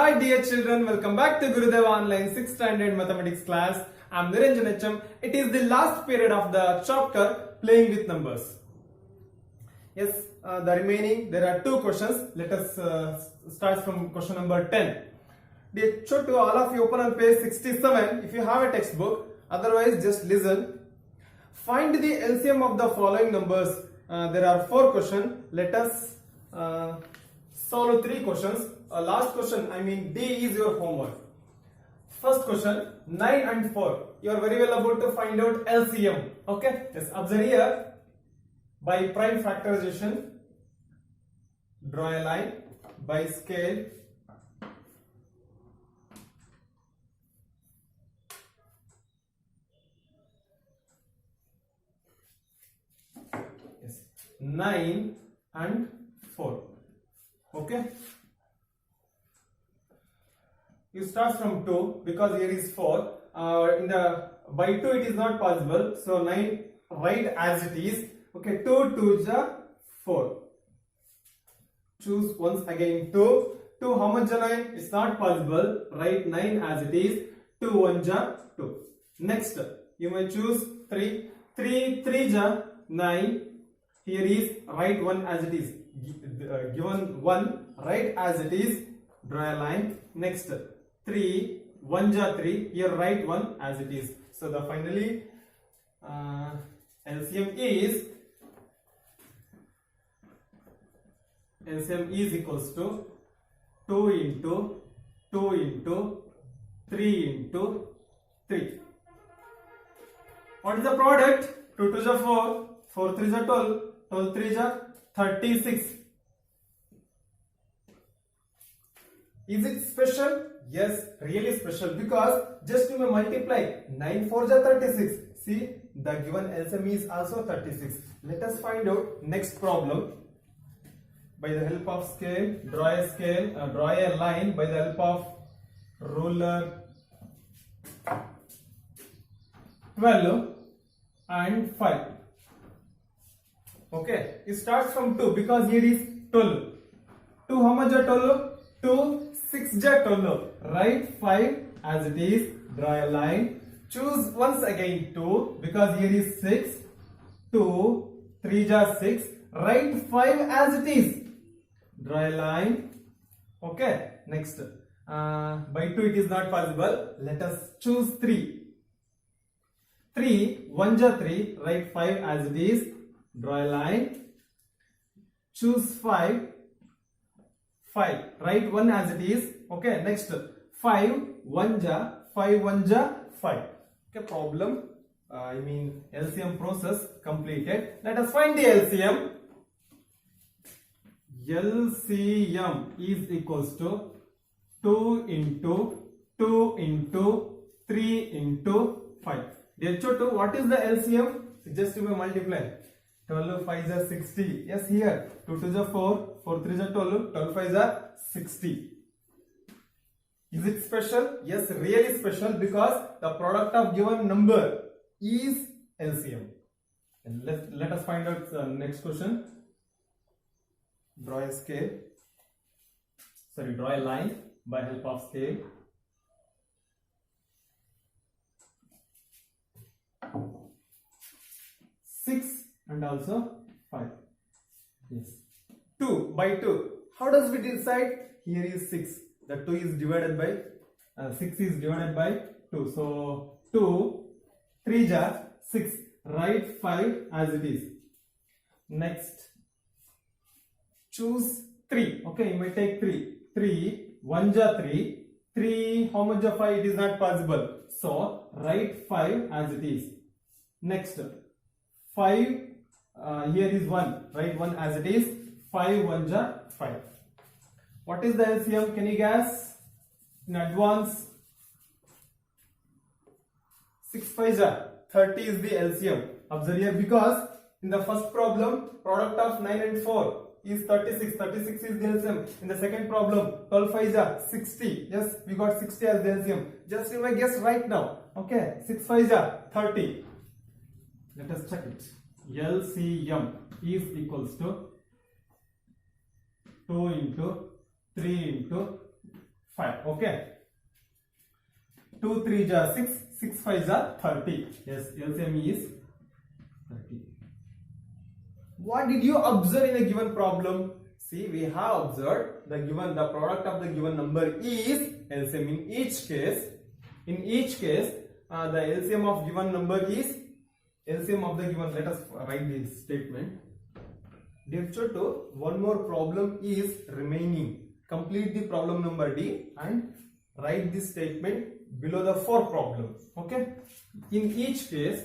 Hi dear children, welcome back to Gurudev Online 6th Standard Mathematics class. I am Niranjan HM. It is the last period of the chapter playing with numbers. Yes, the remaining there are two questions. Let us start from question number 10. Dear Chotu, all of you open on page 67 if you have a textbook. Otherwise just listen. Find the LCM of the following numbers. There are 4 questions. Let us solve 3 questions. Last question, I mean D is your homework. First question, 9 and 4. You are very well about to find out LCM. Okay, yes, observe here. By prime factorization, draw a line. By scale, yes, 9 and 4. Okay. You start from 2 because here is 4. In the by 2 it is not possible. So 9 write as it is. Okay, 2 2s are 4. Choose once again 2. 2 how much are 9? It's not possible. Write 9 as it is. 2 1s are 2. Next, you may choose 3. 3 3s are 9. Here is write 1 as it is. Given 1, write as it is. Draw a line. Next, 3 1s are 3. Here write 1 as it is. So the finally LCM is equals to 2 into 2 into 3 into 3. What is the product? 2 2s are 4. 4 3s are 12. 12 3s are 36. Is it special? Yes, really special, because just you may multiply 9 4s are 36. See, the given LCM is also 36. Let us find out next problem. By the help of scale, draw a line by the help of ruler. 12 and 5. Okay, it starts from 2 because here is 12. 2 how much are 12? 2 6 are 12. Write 5 as it is. Draw a line. Choose once again 2 because here is 6. 2 3 are 6. Write 5 as it is. Draw a line. Okay. Next. By 2 it is not possible. Let us choose 3. 3 1s are 3. Write 5 as it is. Draw a line. Choose 5. 5. Write 1 as it is. Okay. Next. 5 1s are 5 1s are 5. Okay. Problem. LCM process completed. Let us find the LCM. LCM is equals to 2 into 2 into 3 into 5. Dear Chotu, what is the LCM? Just you may multiply. 12 5s are 60. Yes, here 2 2s are 4. 4 3s are 12. 12 5s are 60. Is it special? Yes, really special, because the product of given number is LCM. And let us find out the next question. Draw a scale. Draw a line by help of scale. Six and also 5. Yes. 2 by 2. How does we decide? Here is 6. The 2 is divided by 6 is divided by 2. So 2 3s are 6. Write 5 as it is. Next, choose 3. Okay, you may take 3. 3 1s are 3. 3 how much of 5? It is not possible. So write 5 as it is. Next, 5 here is 1. Write 1 as it is. 5 1s are 5. What is the LCM? Can you guess in advance? 6 5s are 30 is the LCM. Observe here, because in the first problem, product of 9 and 4 is 36. 36 is the LCM. In the second problem, 12 5s are 60. Yes, we got 60 as the LCM. Just you may guess right now. Okay, 6 5s are 30. Let us check it. LCM is equals to 2 into 3 into 5. Okay. 2 3 are 6, 6 5 are 30. Yes, LCM is 30. What did you observe in a given problem? See, we have observed the product of the given number is LCM. In each case, the LCM of given number is LCM of the given. Let us write this statement. Dear Chotu, one more problem is remaining. Complete the problem number D and write this statement below the 4 problems. Okay. In each case,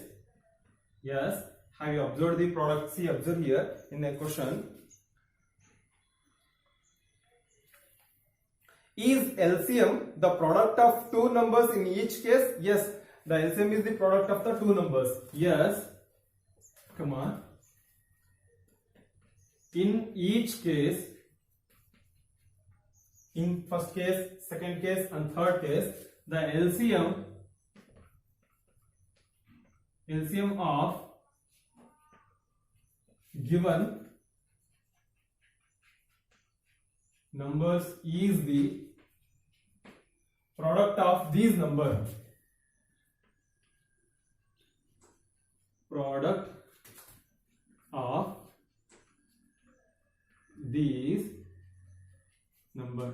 yes, have you observed the product? See, observe here in the question. Is LCM the product of two numbers in each case? Yes, the LCM is the product of the two numbers. Yes, come on. In each case, in first case, second case and third case, the LCM of given numbers is the product of these numbers. Product of these number.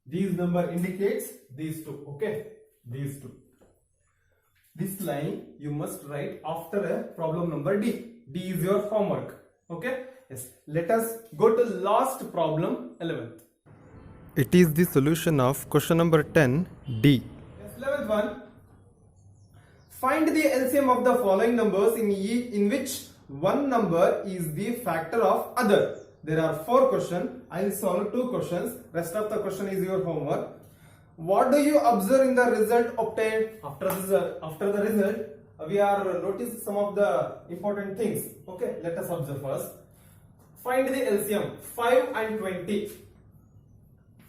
These number indicates these two. Okay, these two. This line you must write after a problem number D. D is your homework. Okay. Yes. Let us go to last problem, 11th. It is the solution of question number 10 D. Yes, 11th one. Find the LCM of the following numbers in which one number is the factor of other. There are 4 questions. I will solve 2 questions. Rest of the question is your homework. What do you observe in the result obtained? After the result, we are noticing some of the important things. Okay, let us observe first. Find the LCM 5 and 20.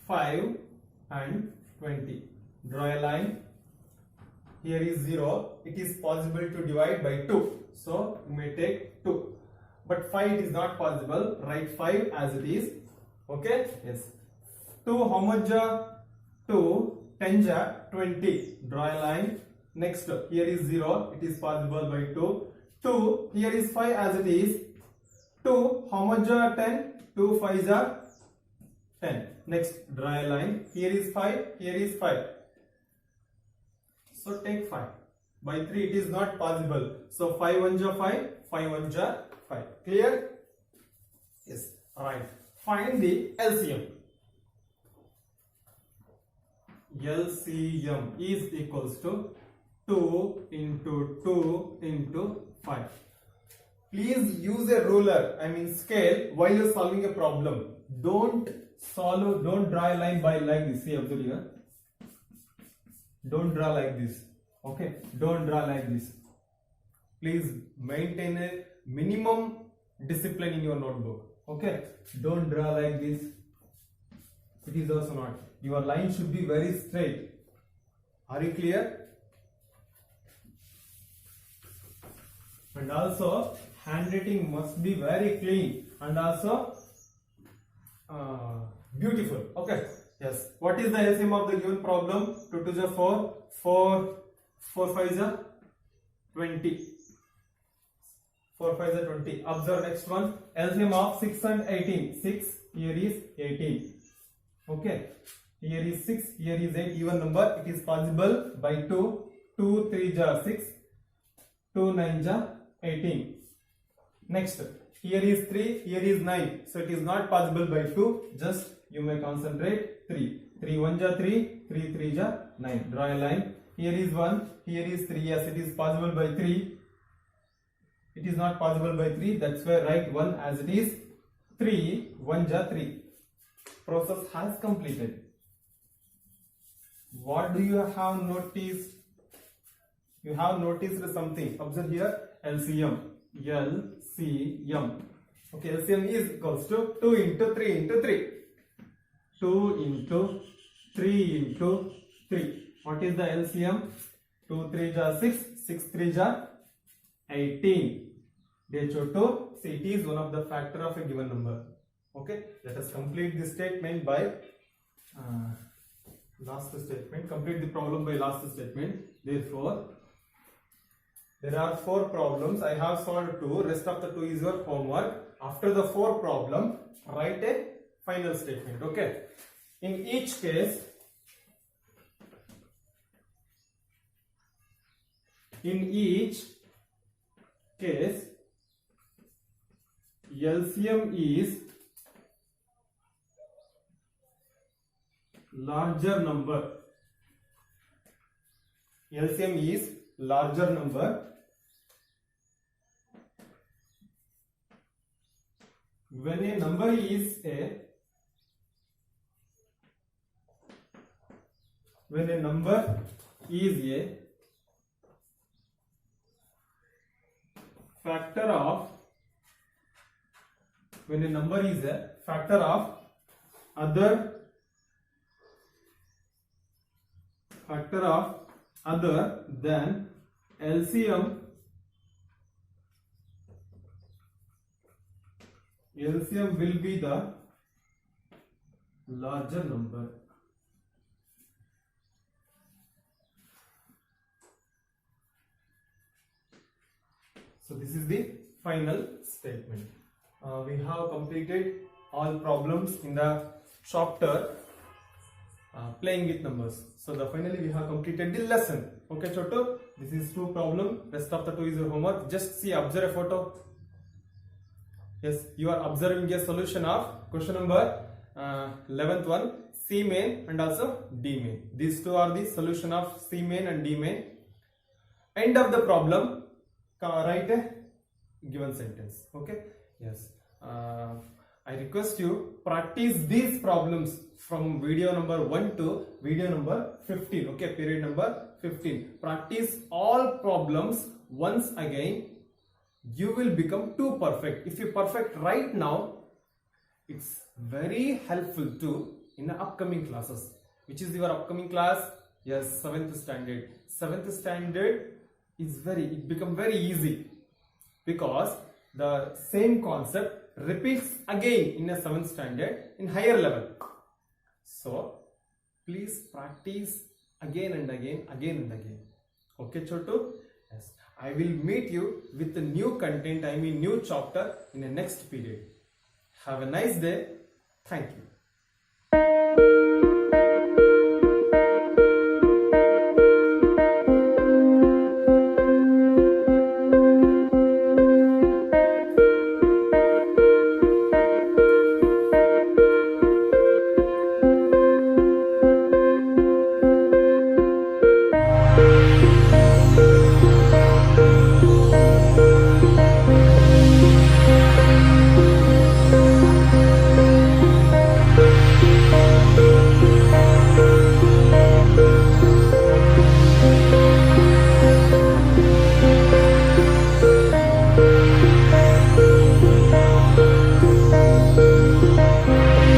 5 and 20. Draw a line. Here is 0. It is possible to divide by 2. So you may take 2. But 5 it is not possible. Write 5 as it is. Okay? Yes. 2 how much? 2 10 20. Draw a line. Next, here is 0. It is possible by 2. 2. Here is 5 as it is. 2 how much? 10. 2 5 are 10. Next, draw a line. Here is 5. Here is 5. So take 5. By 3 it is not possible. So 5 1 ja 5. 5 1 ja 5. Clear? Yes. Right. Find the LCM. LCM is equals to 2 into 2 into 5. Please use a ruler, scale, while you are solving a problem. Don't draw a line by like this. See, observe here. Don't draw like this. Okay? Don't draw like this. Please maintain a minimum discipline in your notebook. Okay? Don't draw like this. It is also not. Your line should be very straight. Are you clear? And also, handwriting must be very clean and also beautiful. Okay. Yes. What is the LCM of the given problem? 2 2 is 4. 4 5 is 20. 4 5 is 20. Observe next one. LCM of 6 and 18. 6 here is 18. Okay. Here is 6. Here is 8. Even number. It is possible by 2. 2 3 is 6. 2 9 is 18. Next. Here is 3. Here is 9. So it is not possible by 2. Just you may concentrate 3. 3 1 is 3. 3 3 is 9. Draw a line. Here is 1. Here is 3. Yes, it is possible by 3. It is not possible by 3. That's why write 1 as it is. 3 1 is 3. Process has completed. What do you have noticed? You have noticed something. Observe here. LCM. LCM. Okay, LCM is equals to 2 into 3 into 3. 2 into 3 into 3. What is the LCM? 2 3 is 6. 6 3 is 18. Dear Chotu, see, it is one of the factor of a given number. Okay, let us complete the statement by last statement. Complete the problem by last statement. Therefore, there are 4 problems. I have solved 2. Rest of the 2 is your homework. After the 4 problem, write a final statement. Okay. In each case, LCM is larger number. LCM is larger number when a number is a factor of other than LCM will be the larger number. So this is the final statement. We have completed all problems in the chapter playing with numbers. So finally we have completed the lesson. Okay, Chotu, this is 2 problem. Rest of the 2 is your homework. Just see, observe a photo. Yes, you are observing a solution of question number 11th one, C main and also D main. These 2 are the solution of C main and D main. End of the problem, write a given sentence. Okay, yes. I request you practice these problems from video number 1 to video number 15. Okay, period number 15. Practice all problems once again. You will become too perfect. If you perfect right now, it's very helpful to in the upcoming classes. Which is your upcoming class? Yes, 7th standard. 7th standard is it become very easy because the same concept repeats again in a 7th standard in higher level. So please practice again and again. Okay, Chotu? Yes. I will meet you with the new content, new chapter in the next period. Have a nice day. Thank you.